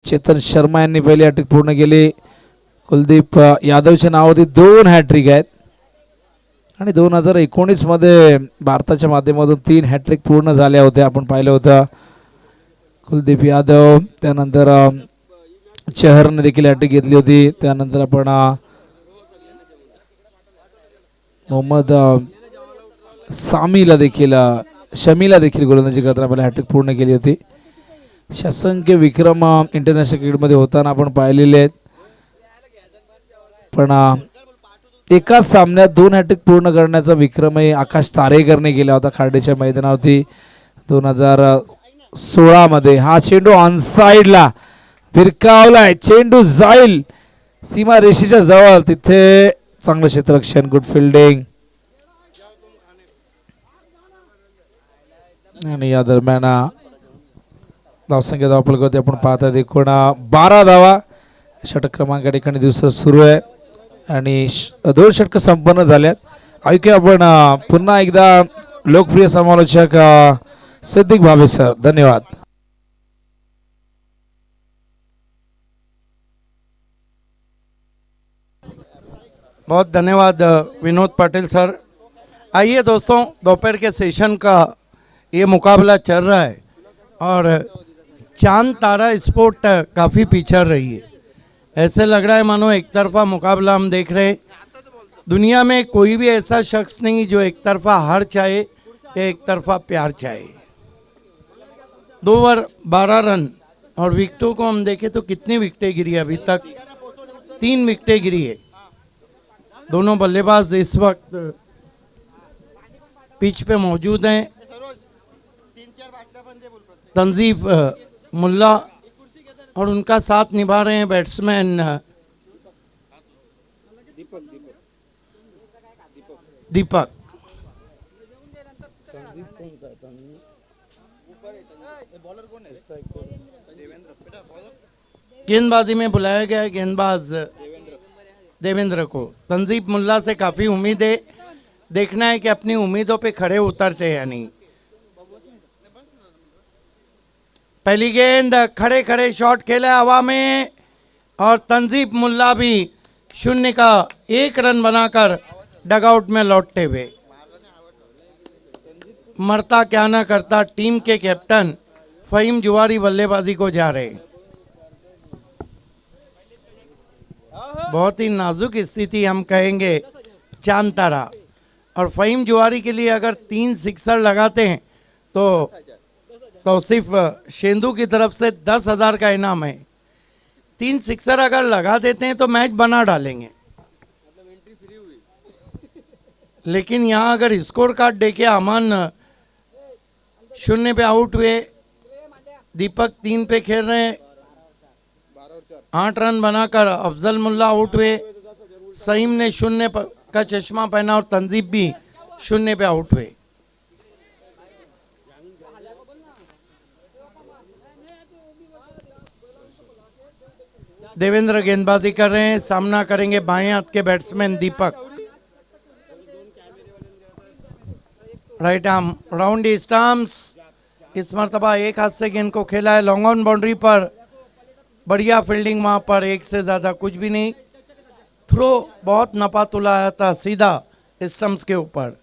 चेतन शर्मा यांनी पहिली हॅट्रिक पूर्ण केली. कुलदीप यादवच्या नावावरती 2 हॅट्रिक आहेत. आणि 2019 मध्ये भारताच्या माध्यमातून 3 हॅट्रिक पूर्ण झाल्या होत्या. आपण पाहिलं होतं कुलदीप यादव, त्यानंतर चहरने देखील हॅट्रिक घेतली होती. त्यानंतर आपण मोहम्मद सामीला देखील शमीला देखील गोलंदाजी करताना आपल्याला हॅट्रिक पूर्ण केली होती. असंख्य विक्रम इंटरनॅशनल क्रिकेटमध्ये होताना आपण पाहिलेले आहेत. पण एकाच सामन्यात 2 हॅट्रिक पूर्ण करण्याचा विक्रमही आकाश तारेकरने केला होता खार्डेच्या मैदानावरती 2016 मध्ये. हा चेंडू ऑनसाइडला फिरकावलाय, चेंडू जाईल सीमा रेषेच्या जवळ, तिथे चांगलं क्षेत्ररक्षण, गुड फिल्डिंग. आणि या दरम्यान धावसंख्या धावपलकावरती आपण पाहतात एकूण 12 धावा. षटक क्रमांक या ठिकाणी दिवस सुरू आहे आणि 2 षटक संपन्न झाल्यात. ऐकूया आपण पुन्हा एकदा लोकप्रिय समालोचक सिद्दीक भावे सर. धन्यवाद. बहुत धन्यवाद विनोद पाटिल सर. आइए दोस्तों, दोपहर के सेशन का ये मुकाबला चल रहा है और चांद तारा स्पोर्ट काफ़ी पिछड़ रही है. ऐसे लग रहा है मानो एक तरफा मुकाबला हम देख रहे हैं. दुनिया में कोई भी ऐसा शख्स नहीं जो एक तरफा हार चाहे या एक तरफा प्यार चाहे. 2 ओवर 12 रन और विकेटों को हम देखें तो कितनी विकेटें गिरी अभी तक? 3 विकेटें गिरी है. दोनों बल्लेबाज इस वक्त पिच पे मौजूद हैं. तंजीफ मुल्ला और उनका साथ निभा रहे हैं बैट्समैन दीपक. गेंदबाजी में बुलाया गया है गेंदबाज देवेंद्र को. तंजीफ मुल्ला से काफ़ी उम्मीद है. देखना है कि अपनी उम्मीदों पे खड़े उतरते हैं या नहीं. पहली गेंद, खड़े खड़े शॉट खेला हवा में और तंजीब मुल्ला भी 0 का 1 रन बनाकर डगआउट में लौटते हुए. मरता क्या ना करता टीम के कैप्टन फ़हीम जुवारी बल्लेबाजी को जा रहे. बहुत ही नाजुक स्थिति हम कहेंगे चांद तारा. और फ़हीम जुवारी के लिए अगर 3 सिक्सर लगाते हैं तो तौसीफ शेंदू की तरफ से 10,000 का इनाम है. 3 सिक्सर अगर लगा देते हैं तो मैच बना डालेंगे. लेकिन यहाँ अगर स्कोर कार्ड देखे, अमन 0 पे आउट हुए, दीपक 3 पे खेल रहे हैं, 8 रन बनाकर अफजल मुल्ला आउट हुए, सईम ने 0 का चश्मा पहना और तंजीब भी 0 पे आउट हुए. देवेंद्र गेंदबाजी कर रहे हैं, सामना करेंगे बाएं हाथ के batsman Deepak. Right arm round stumps. इस मरतबा एक हाथ से गेंद को खेला है लॉन्ग ऑन बाउंड्री पर. बढ़िया फील्डिंग वहां पर, एक से ज़्यादा कुछ भी नहीं. थ्रो बहुत नपा तुला आया था सीधा स्टंप्स के ऊपर.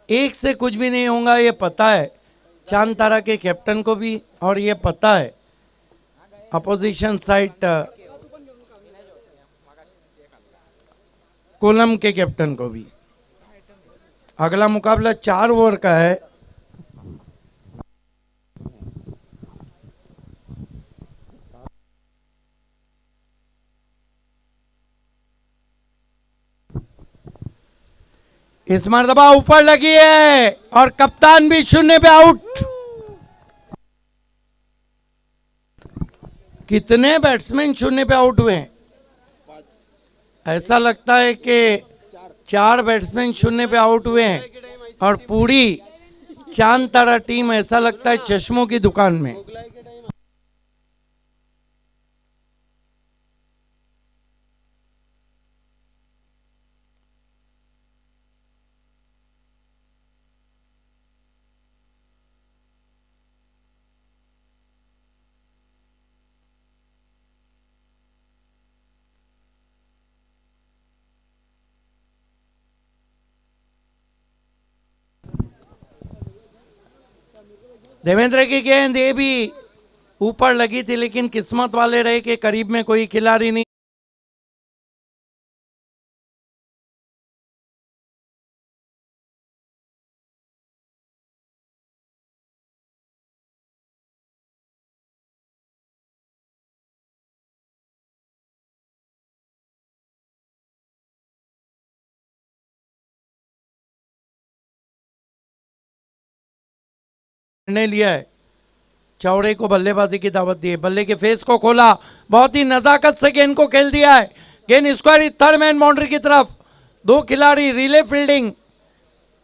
एक से कुछ भी नहीं होगा ये पता है चांद तारा के कैप्टन को भी और ये पता है अपोजिशन साइड कोलम के कैप्टन को भी. अगला मुकाबला 4 ओवर का है. इस मरतबा ऊपर लगी है और कप्तान भी 0 पे आउट. कितने बैट्समैन 0 पे आउट हुए हैं? ऐसा लगता है कि 4 बैट्समैन 0 पे आउट हुए हैं और पूरी चांद तारा टीम ऐसा लगता है चश्मों की दुकान में. देवेंद्र की गेंद ये भी ऊपर लगी थी, लेकिन किस्मत वाले रहे कि करीब में कोई खिलाड़ी नहीं। निर्णय लिया है, चौड़े को बल्लेबाजी की दावत दी है, बल्ले के फेस को खोला, बहुत ही नजाकत से गेंद को खेल दिया है, गेंद स्क्वायर थर्ड मैन बाउंड्री की तरफ, दो खिलाड़ी रिले फील्डिंग।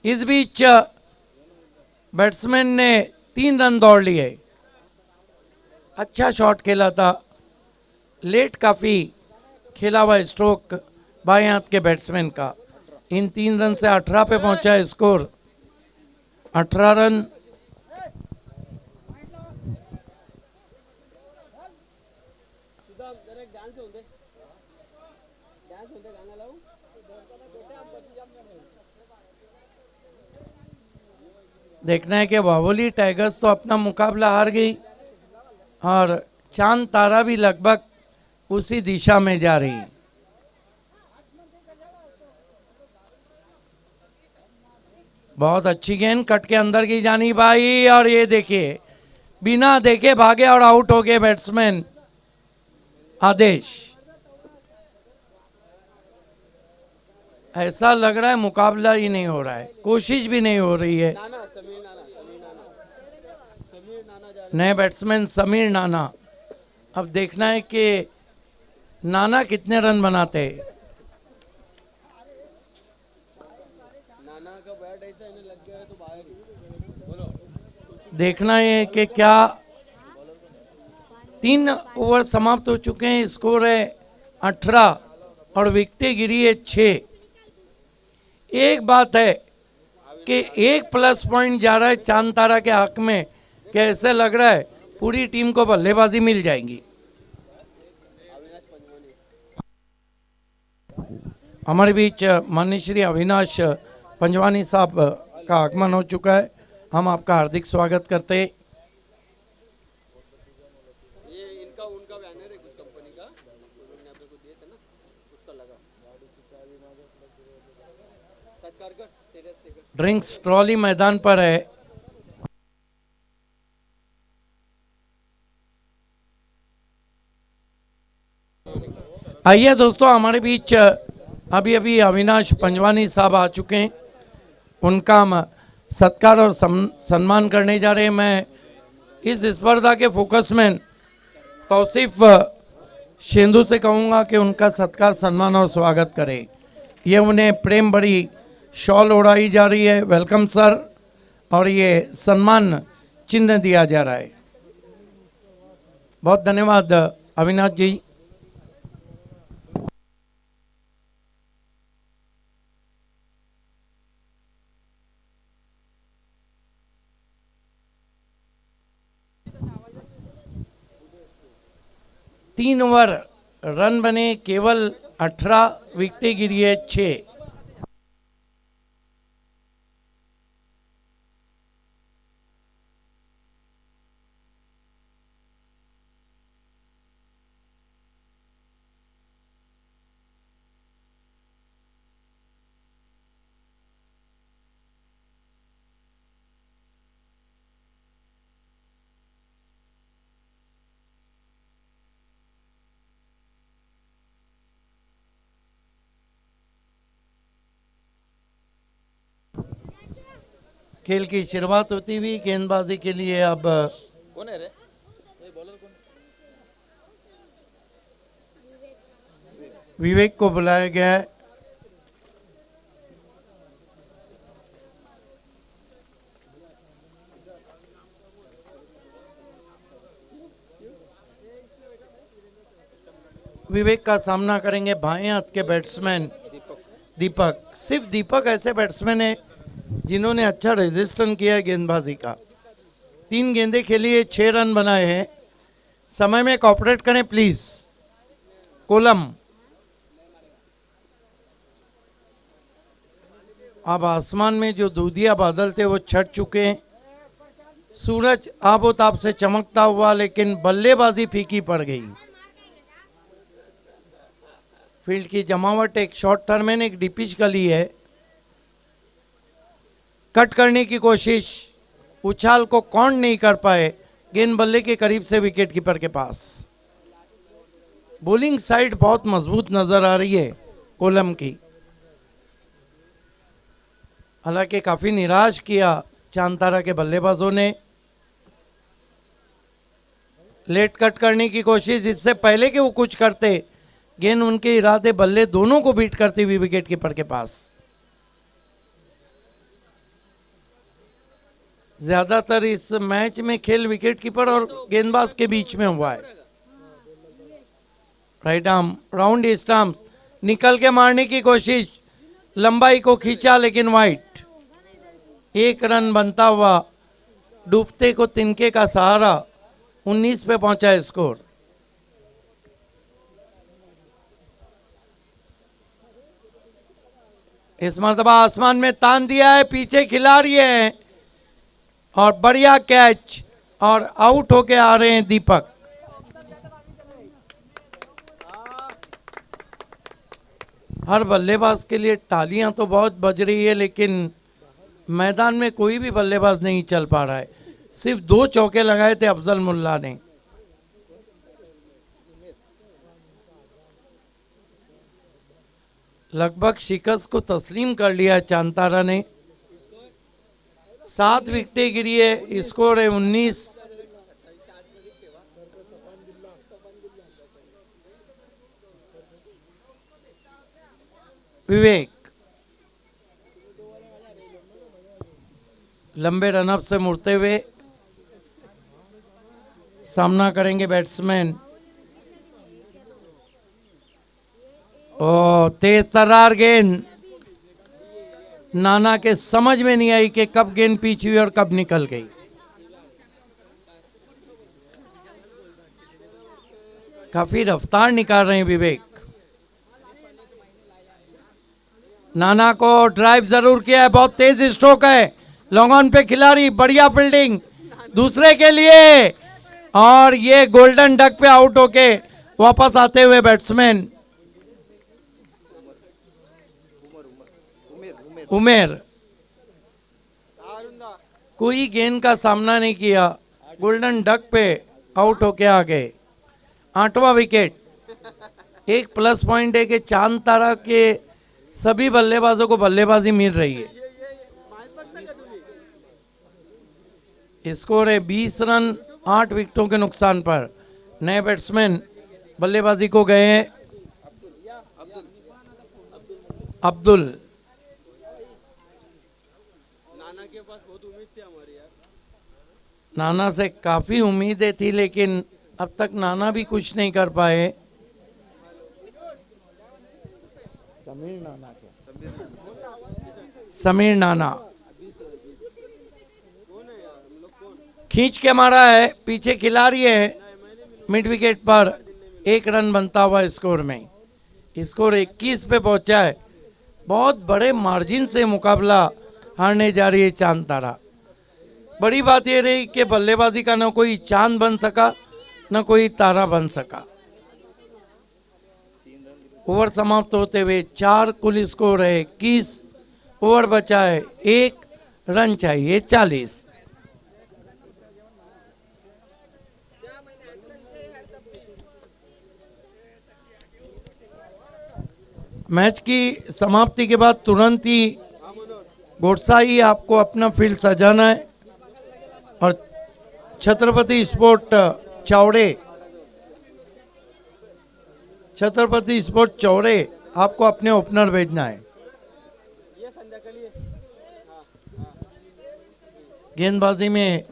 इस बीच बैट्समैन ने 3 रन दौड़ लिए। अच्छा शॉट खेला था, लेट काफी खेला हुआ स्ट्रोक बाएं हाथ के बैट्समैन का। इन 3 रन से 18 पे पहुंचा है स्कोर, 18 रन। देखना है कि बावोली टाइगर्स तो अपना मुकाबला हार गई और चांद तारा भी लगभग उसी दिशा में जा रही। बहुत अच्छी गेंद कट के अंदर की जानी भाई, और ये देखिए बिना देखे भागे और आउट हो गए बैट्समैन आदेश। ऐसा लग रहा है मुकाबला ही नहीं हो रहा है, कोशिश भी नहीं हो रही है। नए बैट्समैन समीर नाना। अब देखना है कि नाना कितने रन बनाते हैं। नाना का बैट ऐसा इन्हें लग गया है तो बाहर ही। देखना है कि क्या 3 ओवर समाप्त हो चुके हैं, स्कोर है 18 और विकेटें गिरी है 6। एक बात है कि 1 प्लस पॉइंट जा रहा है चांद तारा के हक में, कि ऐसे लग रहा है पूरी टीम को बल्लेबाजी मिल जाएगी। हमारे बीच माननीय श्री अविनाश पंजवानी साहब का आगमन हो चुका है, हम आपका हार्दिक स्वागत करते हैं। ये इनका उनका बैनर है कुछ कंपनी का, उन्होंने आप लोगों को दिए थे ना, उसका लगा। ड्रिंक्स ट्रॉली मैदान पर है। आइए दोस्तों, हमारे बीच अभी अभी अविनाश पंजवानी साहब आ चुके हैं, उनका हम सत्कार और सम्मान करने जा रहे हैं। मैं इस स्पर्धा के फोकसमैन तौसीफ शेंदू से कहूँगा कि उनका सत्कार, सम्मान और स्वागत करें। ये उन्हें प्रेम भरी शॉल ओढ़ाई जा रही है, वेलकम सर, और ये सम्मान चिन्ह दिया जा रहा है। बहुत धन्यवाद अविनाश जी। तीन ओवर रन बने केवल 18, विकेटें गिरी है 6। खेल की शुरुआत होती हुई गेंदबाजी के लिए अब कौन है रे? विवेक को बुलाया गया है। विवेक का सामना करेंगे बाएं हाथ के बैट्समैन दीपक। सिर्फ दीपक ऐसे बैट्समैन है जिन्होंने अच्छा रेजिस्टेंस किया है गेंदबाजी का। 3 गेंदें खेली है, 6 रन बनाए हैं। समय में कॉपरेट करें प्लीज। कोलम अब आसमान में जो दूधिया बादल थे वो छट चुके हैं, सूरज आबोताब से चमकता हुआ, लेकिन बल्लेबाजी फीकी पड़ गई। फील्ड की जमावट, एक शॉर्ट थर्मन, एक डीपिच गली है। कट करने की कोशिश, उछाल को कौन नहीं कर पाए। गेंद बल्ले के करीब से विकेट कीपर के पास। बॉलिंग साइड बहुत मजबूत नजर आ रही है कोलम की। हालांकि काफी निराश किया चांतारा के बल्लेबाजों ने। लेट कट करने की कोशिश, इससे पहले कि वो कुछ करते, गेंद उनके इरादे बल्ले दोनों को बीट करती हुई विकेट कीपर के पास। ज्यादातर इस मैच में खेल विकेट कीपर और गेंदबाज के बीच में हुआ है। राइट आर्म राउंड स्टंप, निकल के मारने की कोशिश, लंबाई को खींचा लेकिन वाइड। एक रन बनता हुआ, डूबते को तिनके का सहारा। 19 पे पहुंचा है स्कोर। इस मर्तबा आसमान में तान दिया है, पीछे खिलाड़ी है और बढ़िया कैच, और आउट होके आ रहे हैं दीपक। हर बल्लेबाज के लिए तालियां तो बहुत बज रही है, लेकिन मैदान में कोई भी बल्लेबाज नहीं चल पा रहा है। सिर्फ 2 चौके लगाए थे अफजल मुल्ला ने। लगभग शिकस्त को तस्लीम कर लिया चांतारा ने। 7 विकेटें गिरी है, स्कोर है 19। विवेक लंबे रनअप से मुड़ते हुए सामना करेंगे बैट्समैन। ओ तेज तर्रार गेंद, नाना के समझ में नहीं आई कि कब गेंद पिच हुई और कब निकल गई। काफी रफ्तार निकाल रहे हैं विवेक। नाना को ड्राइव जरूर किया है, बहुत तेज स्ट्रोक है, लॉन्ग ऑन पे खिलाड़ी, बढ़िया फील्डिंग दूसरे के लिए, और ये गोल्डन डक पे आउट होके वापस आते हुए बैट्समैन उमेर। कोई गेंद का सामना नहीं किया, गोल्डन डक पे आउट होके आ गए। 8वां विकेट। एक प्लस पॉइंट है कि चांद तारा के सभी बल्लेबाजों को बल्लेबाजी मिल रही है। स्कोर है 20 रन 8 विकेटों के नुकसान पर। नए बैट्समैन बल्लेबाजी को गए हैं। अब्दुल। नाना से काफी उम्मीदें थी, लेकिन अब तक नाना भी कुछ नहीं कर पाए। समीर नाना खींच के मारा है, पीछे खिलाड़ी है मिड विकेट पर। 1 रन बनता हुआ स्कोर में। स्कोर 21 पे पहुंचा है। बहुत बड़े मार्जिन से मुकाबला हारने जा रही है चांद तारा। बड़ी बात यह रही कि बल्लेबाजी का न कोई चांद बन सका न कोई तारा बन सका। ओवर समाप्त होते हुए 4 कुल स्कोर है 21। ओवर बचा है 1 रन चाहिए 40। मैच की समाप्ति के बाद तुरंत ही गोडसाई आपको अपना फील्ड सजाना है और छत्रपति स्पोर्ट चौड़े आपको अपने ओपनर भेजना है। गेंदबाजी में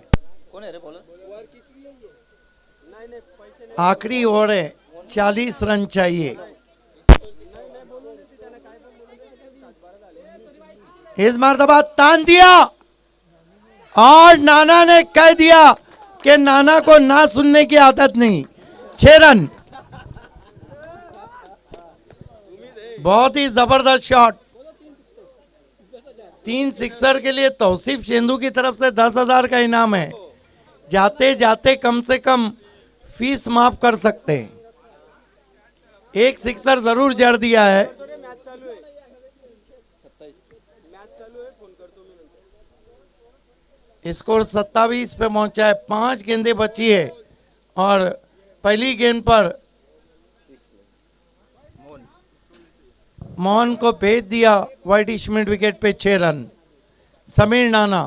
आखिरी ओवर है, 40 रन चाहिए। इस मर्तबा तान दिया और नाना ने कह दिया कि नाना को ना सुनने की आदत नहीं। 6 रन। बहुत ही जबरदस्त शॉट। 3 सिक्सर के लिए तौसीफ शेंदू की तरफ से 10,000 का इनाम है। जाते जाते कम से कम फीस माफ कर सकते हैं। एक सिक्सर जरूर जड़ दिया है। स्कोर 27 पे पहुंचा है। 5 गेंदें बची है और पहली गेंद पर मोहन को भेज दिया वाइट मिड विकेट पे 6 रन। समीर नाना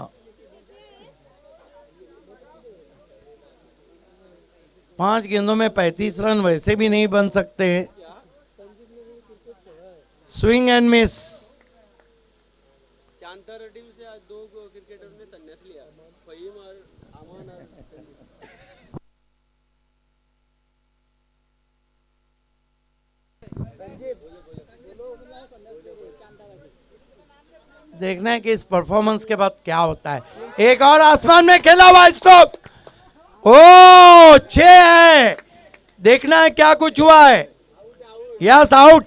पांच गेंदों में 35 रन वैसे भी नहीं बन सकते। Swing and miss. चांतर टीम से आज 2 क्रिकेटर ने संन्यास लिया, फहीम और अमन और देखना है कि इस परफॉर्मेंस के बाद क्या होता है। एक और आसमान में खेला हुआ स्ट्रोक। ओ 6 है। देखना है क्या कुछ हुआ है। Yes out.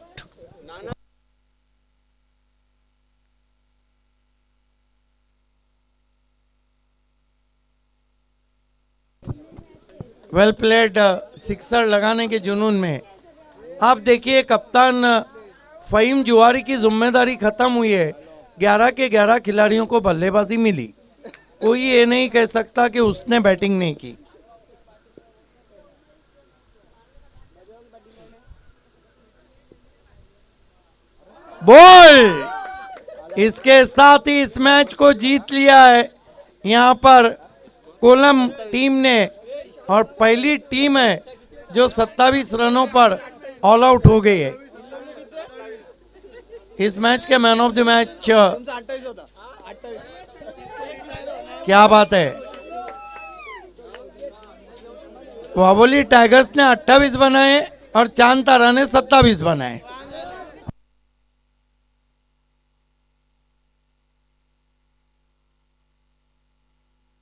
Well played. Sixer लगाने के जुनून में आप देखिए कप्तान फहीम जुआरी की जिम्मेदारी खत्म हुई है। 11 के 11 खिलाड़ियों को बल्लेबाजी मिली। कोई ये नहीं कह सकता कि उसने बैटिंग नहीं की। बॉल। इसके साथ ही इस मैच को जीत लिया है यहां पर कोलम टीम ने, और पहली टीम है जो 27 रनों पर ऑल आउट हो गई है। इस मैच के मैन ऑफ द मैच क्या बात है। वावोली टाइगर्स ने 28 बनाए और चांद तारा ने 27 बनाए।